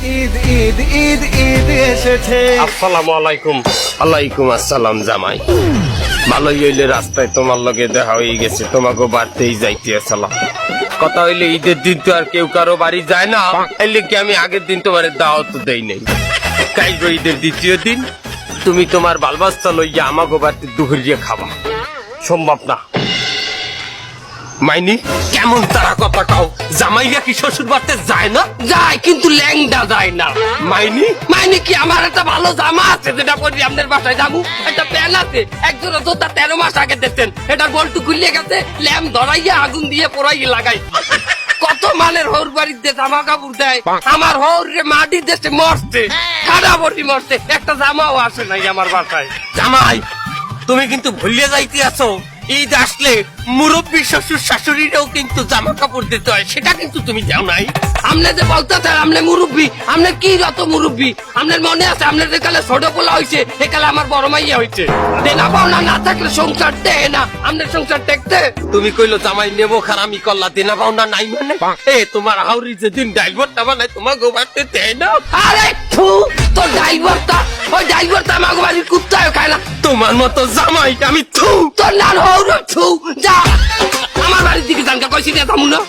ঈদ ঈদ ঈদ ঈদ এসেছে। আসসালামু আলাইকুম। ওয়ালাইকুম আসসালাম জামাই। ভালোই হইলে রাস্তায় তোমার লগে দেখা হয়ে গেছে, তোমাকে বাড়তেই যাইতে আসলাম। কথা হইলে ঈদের দিন তো আর কেউ কারো বাড়ি যায় না, এলে কি আমি আগের দিন তোমার দাওয়াত দেই নাই। কাইল ঈদের দ্বিতীয় দিন তুমি তোমার বালবাচ্চা লইয়া আমাকে বাড়িতে দুপুরিয়ে খাবা, সম্ভব না। মাইনি কেমন তারা কথা কাও, জামাইয়া কি শ্বশুর বাড়িতে যায় না? যায়, কিন্তু ল্যাংডা যায় না। মাইনি মাইনি কি আমার একটা ভালো জামা আছে যেটা পরি আপনার বাসায় যাবো, একটা প্যান্ট আছে একজোড়া জোতা 13 মাস আগে দিতেন, এটার বল্টু খুলিয়ে গেছে, ল্যাম্প ধরাইয়া আগুন দিয়ে পোড়াই লাগাই। কত মানের হৌর বাড়িতে জামা কাপড় দেয়, আমার হৌর রে মাটি দেশে মরছে, খারাপটি মরছে, একটা জামাও আসে নাই আমার বাসায়। জামাই তুমি কিন্তু ভুলিয়ে যাইতে আছো, ঈদ আসলে মুরব্বী শ্বশুর শাশুড়িরাও কিন্তু জামা কাপড় দিতে হয়, সেটা কিন্তু তুমি যাও নাই। আমনে যে বলতেছেন আমনে মুরব্বী, আমনে কি যত মুরব্বী, আমনের মনে আছে আমনের যে কালে ছোট পোলা হয়েছে একালে আমার বড় মাইয়া হয়েছে। দেনা পাওনা না থাকলে সংসার টেকে না, আমনের সংসার টেকতে। তুমি কইলো জামাই নেবো খারামি করলা, দেনা পাওনা নাই মানে এ তোমার হাউরি যেদিন ড্রাইভারটা বানায় তোমার গোবারতে দেয় না। আরে থু, তোর ড্রাইভারটা, ওই ড্রাইভারটা আমার গোবারির কুত্তায় খায় না। তোমার মতো জামাই আমি থু, তোর লাল হৌর থু, যা আমার বাড়ির দিকে জানকা কইছি না, থামু না।